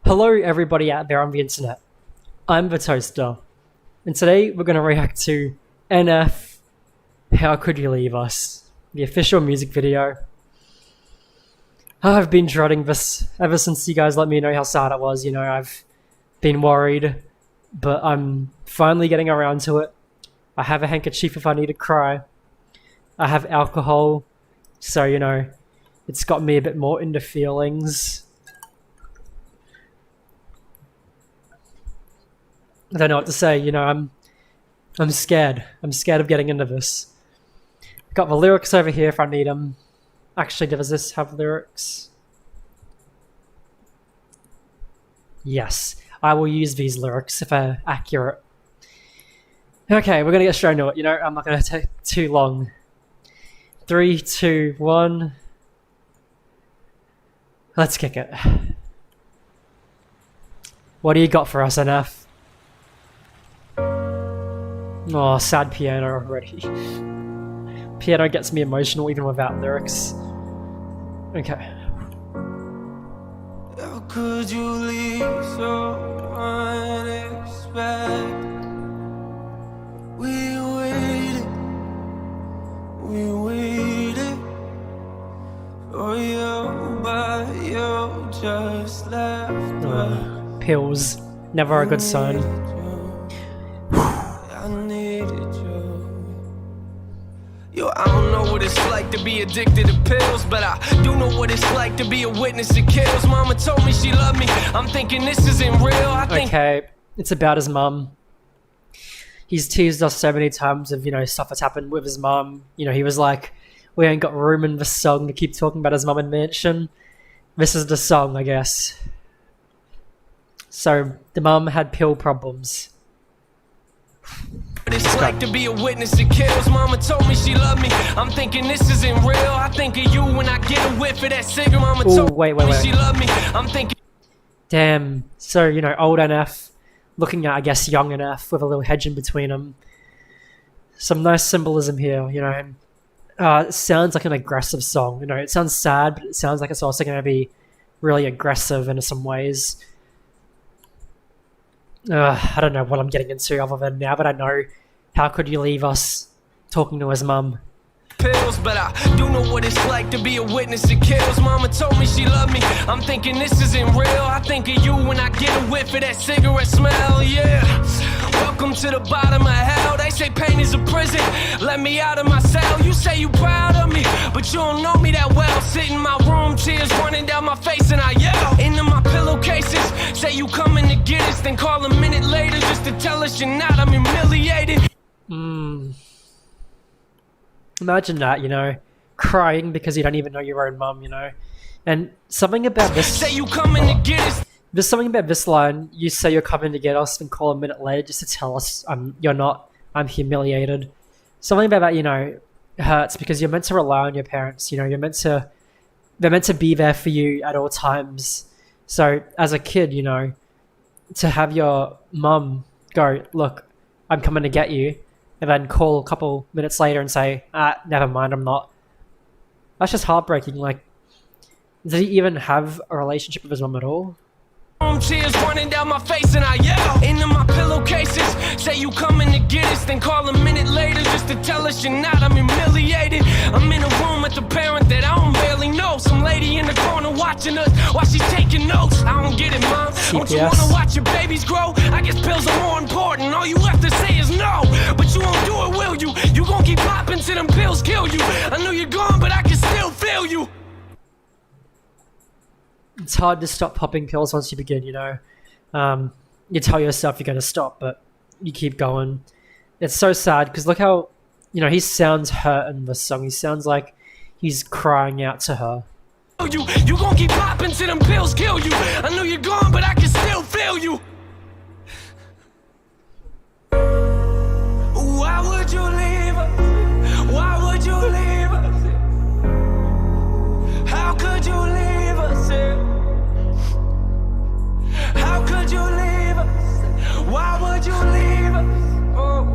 Hello everybody out there on the internet. I'm the Toaster, and today we're going to react to NF How Could You Leave Us, the official music video. I've been dreading this ever since you guys let me know how sad it was. I've been worried, but I'm finally getting around to it. I have a handkerchief if I need to cry. I have alcohol, so it's got me a bit more into feelings. I don't know what to say. I'm scared. I'm scared of getting into this. Got the lyrics over here if I need them. Actually, does this have lyrics? Yes, I will use these lyrics if they're accurate. Okay, we're gonna get straight into it. I'm not gonna take too long. 3, 2, 1. Let's kick it. What do you got for us, NF? Oh, sad piano already. Piano gets me emotional even without lyrics. Okay. How could you leave so unexpected? We waited for you, but you just left. Pills, never a good sign. Yo, I don't know what it's like to be addicted to pills, but I do know what it's like to be a witness to kills. Mama told me she loved me. I'm thinking this isn't real. Okay, it's about his mum. He's teased us so many times of, stuff that's happened with his mum. He was like, we ain't got room in the song to keep talking about his mum and mansion. This is the song, I guess. So, the mum had pill problems. It's like to be a witness to kills. Mama told me she loved me. I'm thinking this isn't real. I think of you when I get a whiff of that cigarette. Mama told me she loved me. I'm thinking. Damn. So, old NF looking at, I guess, young NF with a little hedge in between them. Some nice symbolism here, It sounds like an aggressive song. It sounds sad, but it sounds like it's also going to be really aggressive in some ways. I don't know what I'm getting into other than now that I know how could you leave us talking to his mum. Pills, but I do know what it's like to be a witness to kills. Mama told me she loved me. I'm thinking this isn't real. I think of you when I get a whiff of that cigarette smell. Yeah. Welcome to the bottom of hell. They say pain is a prison. Let me out of my cell. You say you proud of me, but you don't know me that well. Sit in my room, tears running down my face, and I yell into my pillowcases. Say you coming to get us, then call a minute later just to tell us you're not. I'm humiliated. Imagine that, crying because you don't even know your own mum, And something about this. Say you coming to get us. There's something about this line. You say you're coming to get us, and call a minute later just to tell us you're not. I'm humiliated. Something about that, hurts because you're meant to rely on your parents. They're meant to be there for you at all times. So as a kid, to have your mum go, look, I'm coming to get you, and then call a couple minutes later and say, never mind, I'm not. That's just heartbreaking. Like, did he even have a relationship with his mum at all? Tears running down my face, and I yell into my pillowcases. Say you coming to get us, then call a minute later just to tell us you're not. I'm humiliated. I'm in a room with a parent that I don't barely know. Some lady in the corner watching us while she's taking notes. I don't get it, mom. Don't you wanna watch your babies grow? I guess pills are more important. All you have to say is no, but you won't do it, will you? You gon' keep popping till them pills kill you. I know you're gone, but I can still feel you. It's hard to stop popping pills once you begin, You tell yourself you're going to stop, but you keep going. It's so sad because look how, he sounds hurt in this song. He sounds like he's crying out to her. You gon' keep popping till them pills kill you. I know you're gone, but I can still feel you. Why would you leave us? Why would you leave us? How could you leave us? How could you leave us? Why would you leave us? Oh.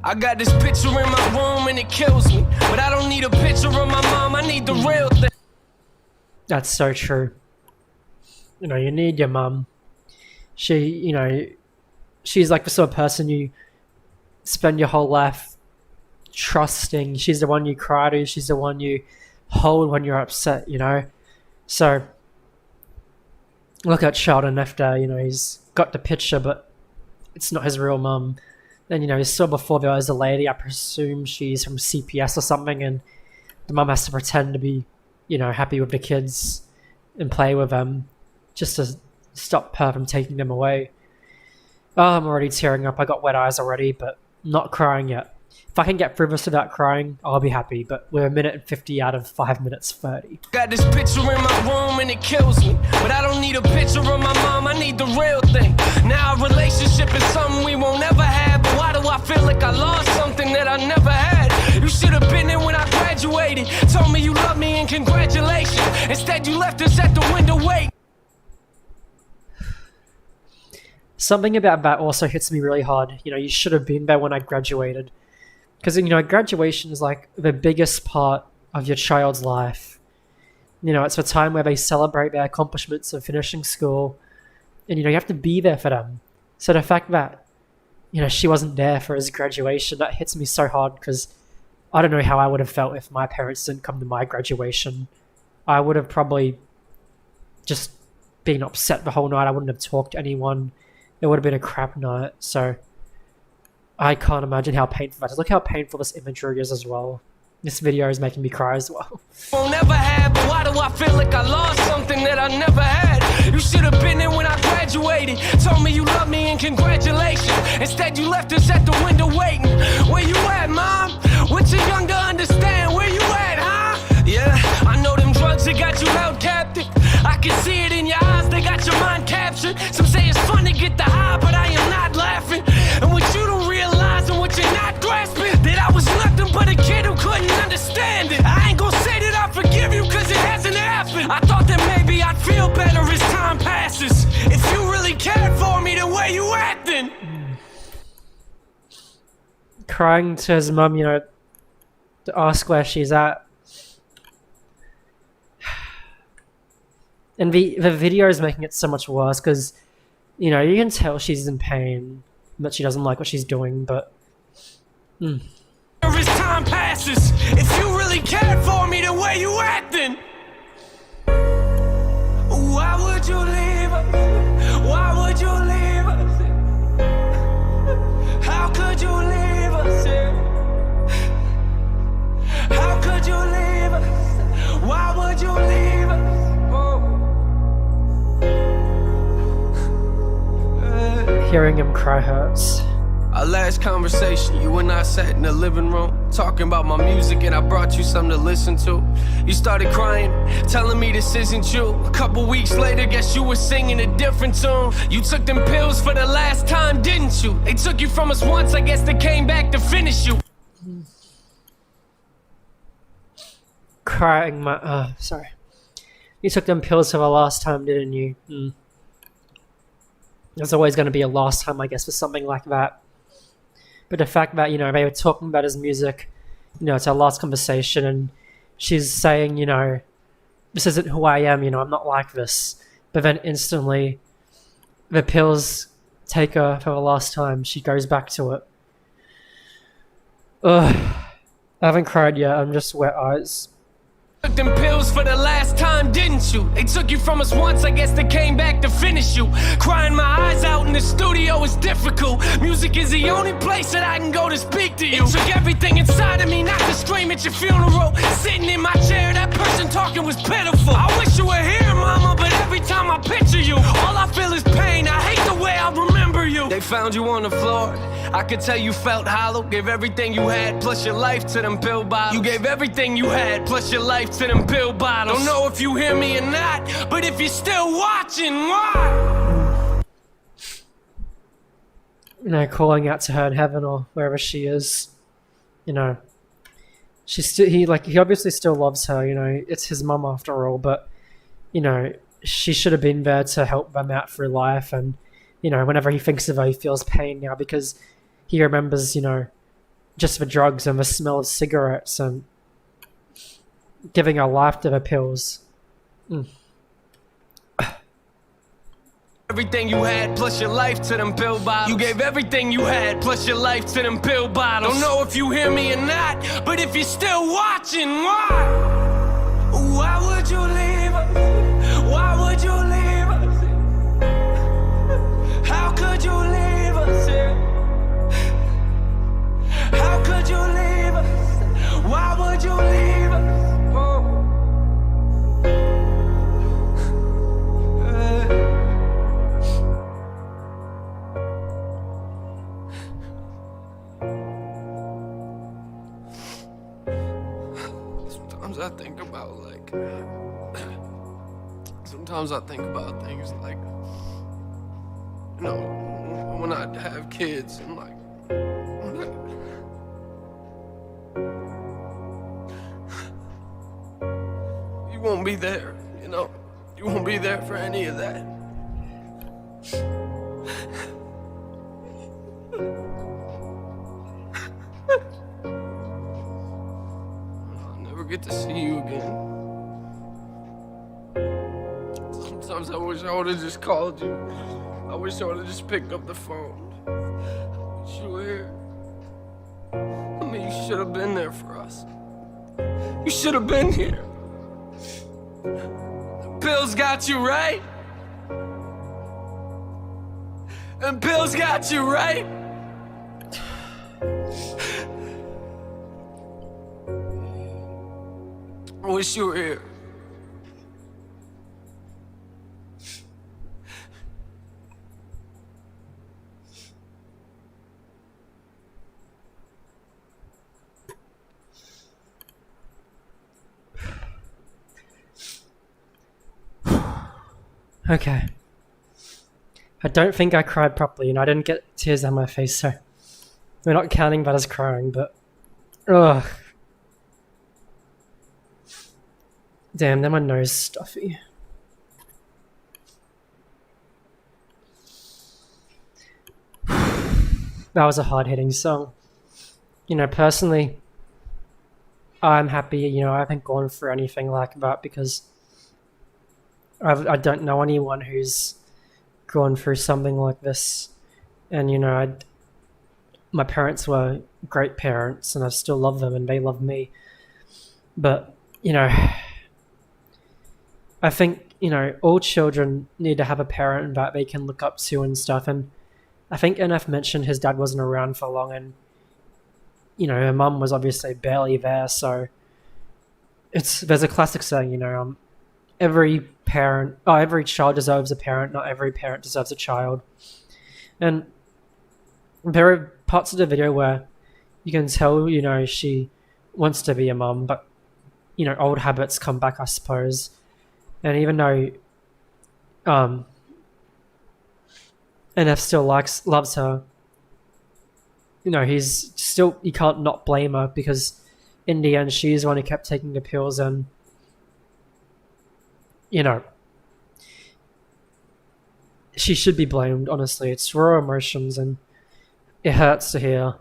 I got this picture in my room and it kills me. But I don't need a picture of my mom, I need the real thing. That's so true. You know, you need your mum. She's like the sort of person you spend your whole life trusting. She's the one you cry to. She's the one you hold when you're upset, you know? So, look at Sheldon after, you know, he's got the picture, but it's not his real mum. Then, you know, he saw before there was a lady, I presume she's from CPS or something, and the mum has to pretend to be, you know, happy with the kids and play with them just to stop her from taking them away. Oh, I'm already tearing up. I got wet eyes already, but not crying yet. If I can get through this without crying, I'll be happy, but we're a minute and 50 out of 5 minutes 30. Got this picture in my room and it kills me. But I don't need a picture of my mom, I need the real thing. Now a relationship is something we won't ever have. But why do I feel like I lost something that I never had? You should have been there when I graduated. Told me you love me and congratulations. Instead you left us at the window waiting. Something about that also hits me really hard. You know, you should have been there when I graduated. Because, you know, graduation is like the biggest part of your child's life. You know, it's the time where they celebrate their accomplishments of finishing school. And, you know, you have to be there for them. So the fact that, you know, she wasn't there for his graduation, that hits me so hard because I don't know how I would have felt if my parents didn't come to my graduation. I would have probably just been upset the whole night. I wouldn't have talked to anyone. It would have been a crap night. So I can't imagine how painful that is. Look how painful this imagery is as well. This video is making me cry as well. Won't never have, but why do I feel like I lost something that I never had? You should have been there when I graduated. Told me you love me and congratulations. Instead you left us at the window waiting. Where you at, mom? What you young to understand? Where you at, huh? Yeah, I know them drugs that got you held captive. I can see it in your eyes, they got your mind captured. Some say it's fun to get the high, but I am not laughing. And what you don't realize and what you're not grasping, that I was nothing but a kid who couldn't understand it. I ain't gonna say that I forgive you cause it hasn't happened. I thought that maybe I'd feel better as time passes. If you really cared for me, then where you at then? Crying to his mum, you know, to ask where she's at. And the video is making it so much worse because, you know, you can tell she's in pain, that she doesn't like what she's doing, but... As time passes, if you really cared for me, then where you at then? Why would you leave us? Why would you leave us? How could you leave us? How could you leave us? Why would you leave us? Hearing him cry hurts. Our last conversation, you and I sat in the living room talking about my music, and I brought you something to listen to. You started crying, telling me this isn't you. A couple weeks later, guess you were singing a different tune. You took them pills for the last time, didn't you? They took you from us once, I guess they came back to finish you. Crying my... sorry. You took them pills for the last time, didn't you? There's always going to be a last time, I guess, for something like that. But the fact that, you know, they were talking about his music, you know, it's our last conversation, and she's saying, you know, this isn't who I am, you know, I'm not like this. But then instantly, the pills take her for the last time. She goes back to it. Ugh. I haven't cried yet, I'm just wet eyes. Took them pills for the last time, didn't you? They took you from us once, I guess they came back to finish you. Crying my eyes out in the studio is difficult. Music is the only place that I can go to speak to you. It took everything inside of me not to scream at your funeral. Sitting in my chair, that person talking was pitiful. I wish you were here, mama, but every time I picture you, all I feel is pain. I hate the way I remember you. They found you on the floor. I could tell you felt hollow. Gave everything you had, plus your life to them pill bottles. You gave everything you had, plus your life to them pill bottles. Don't know if you hear me or not, but if you're still watching, why? You know, calling out to her in heaven or wherever she is. You know, he obviously still loves her, you know, it's his mum after all, but, you know, she should have been there to help them out through life. And, you know, whenever he thinks of her, he feels pain now because he remembers, you know, just for drugs and the smell of cigarettes and giving her life to the pills. Everything you had plus your life to them pill bottles. You gave everything you had plus your life to them pill bottles. Don't know if you hear me or not, but if you're still watching, why? Why would you leave us? Why would you leave us? How could you leave us? How could you leave us? Why would you leave us? I think about sometimes I think about things like, you know, when I have kids and like, you won't be there, you know, you won't be there for any of that. Get to see you again. Sometimes I wish I would have just called you. I wish I would have just picked up the phone. But you were here. I mean, you should have been there for us. You should have been here. The pills got you right. And pills got you right. I wish you were here. Okay. I don't think I cried properly, and I didn't get tears on my face, so we're not counting that as crying, but ugh. Damn, then my nose is stuffy. That was a hard-hitting song. You know, personally, I'm happy, you know, I haven't gone through anything like that because I don't know anyone who's gone through something like this. And, you know, my parents were great parents and I still love them and they love me. But, you know, I think, you know, all children need to have a parent that they can look up to and stuff. And I think NF mentioned his dad wasn't around for long and, you know, her mum was obviously barely there. So there's a classic saying, you know, every child deserves a parent, not every parent deserves a child. And there are parts of the video where you can tell, you know, she wants to be a mum, but, you know, old habits come back, I suppose. And even though NF still loves her, you know, he can't not blame her because in the end she's the one who kept taking the pills and, you know, she should be blamed, honestly. It's raw emotions and it hurts to hear.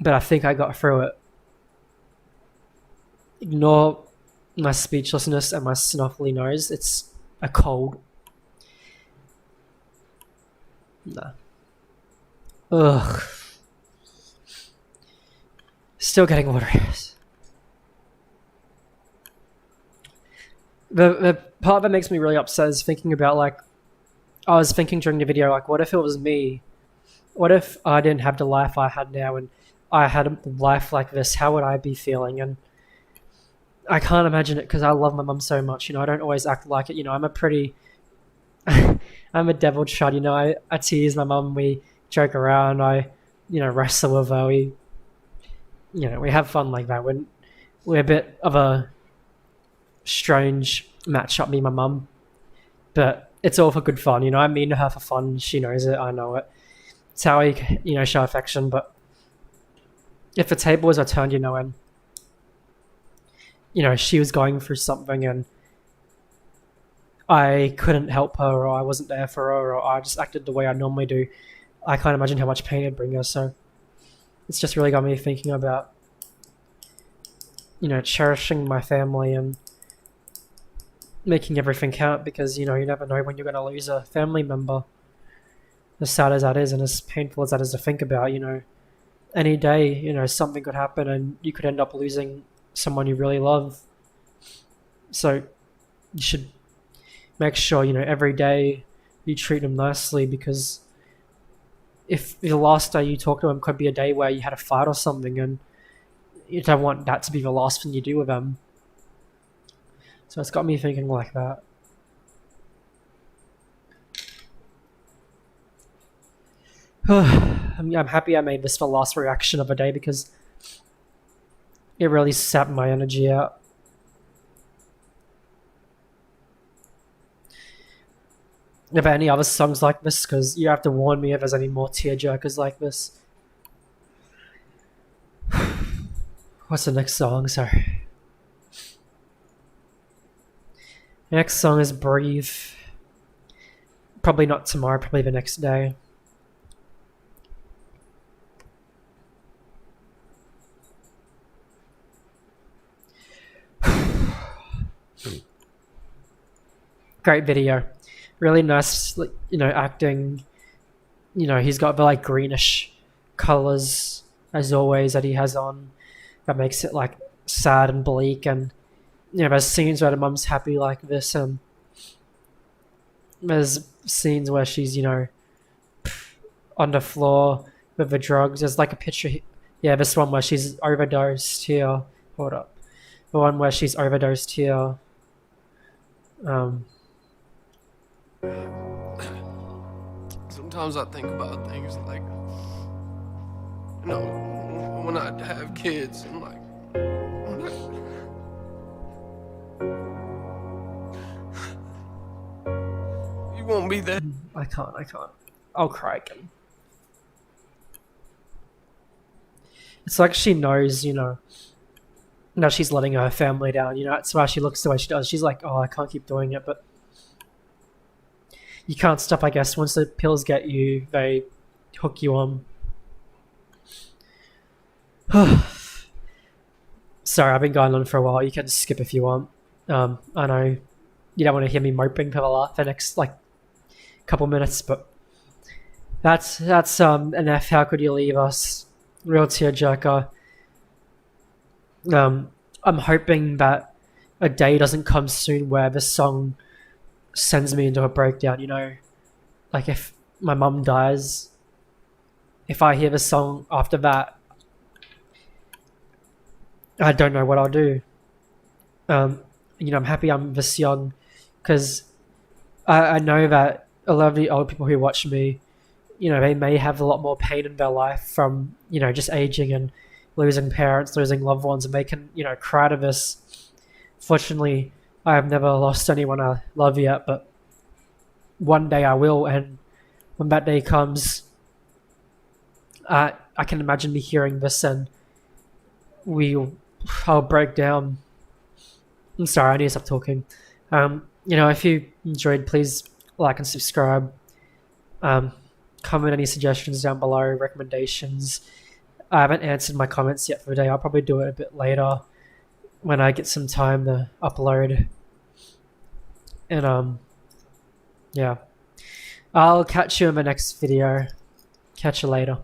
But I think I got through it. Ignore my speechlessness and my snuffly nose. It's a cold. Nah. Ugh. Still getting water. The part that makes me really upset is thinking about, like, I was thinking during the video, like, what if it was me? What if I didn't have the life I had now and I had a life like this? How would I be feeling? And I can't imagine it because I love my mum so much. You know, I don't always act like it. You know, I'm a devil child. You know, I tease my mum. We joke around. I, you know, wrestle with her. We have fun like that. We're a bit of a strange matchup, me and my mum. But it's all for good fun. You know, I mean to her for fun. She knows it. I know it. It's how I, you know, show affection. But if the tables are turned, you know, and, you know, she was going through something and I couldn't help her or I wasn't there for her or I just acted the way I normally do, I can't imagine how much pain it'd bring her. So it's just really got me thinking about, you know, cherishing my family and making everything count, because, you know, you never know when you're going to lose a family member. As sad as that is, and as painful as that is to think about, you know, any day, you know, something could happen and you could end up losing someone you really love. So you should make sure, you know, every day you treat them nicely, because if the last day you talk to them could be a day where you had a fight or something, and you don't want that to be the last thing you do with them. So it's got me thinking like that. I'm happy I made this the last reaction of the day, because it really sapped my energy out. Are there any other songs like this? Because you have to warn me if there's any more tearjerkers like this. What's the next song? Sorry. Next song is Breathe. Probably not tomorrow, probably the next day. Great video. Really nice, you know, acting. You know, he's got the like greenish colors as always that he has on. That makes it like sad and bleak, and you know, there's scenes where the mum's happy like this, and there's scenes where she's, you know, on the floor with the drugs. There's like a picture, yeah, this one where she's overdosed here. Hold up, the one where she's overdosed here. Sometimes I think about things like, you know, when I have kids, and like, you won't be there. I can't. I'll cry again. It's like she knows, you know, now she's letting her family down, you know, that's why she looks the way she does. She's like, oh, I can't keep doing it, but you can't stop, I guess. Once the pills get you, they hook you on. Sorry, I've been going on for a while. You can skip if you want. I know you don't want to hear me moping for the next like couple minutes, but that's an F. How could you leave us? Real tearjerker. I'm hoping that a day doesn't come soon where this song sends me into a breakdown, you know, like if my mum dies, if I hear the song after that, I don't know what I'll do. You know, I'm happy I'm this young, because I know that a lot of the old people who watch me, you know, they may have a lot more pain in their life from, you know, just aging and losing parents, losing loved ones, and they can, you know, cry to this. Fortunately, I have never lost anyone I love yet, but one day I will, and when that day comes, I can imagine me hearing this, and I'll break down. I'm sorry, I need to stop talking. You know, if you enjoyed, please like and subscribe. Comment any suggestions down below, recommendations. I haven't answered my comments yet for the day. I'll probably do it a bit later when I get some time to upload. And yeah, I'll catch you in the next video. Catch you later.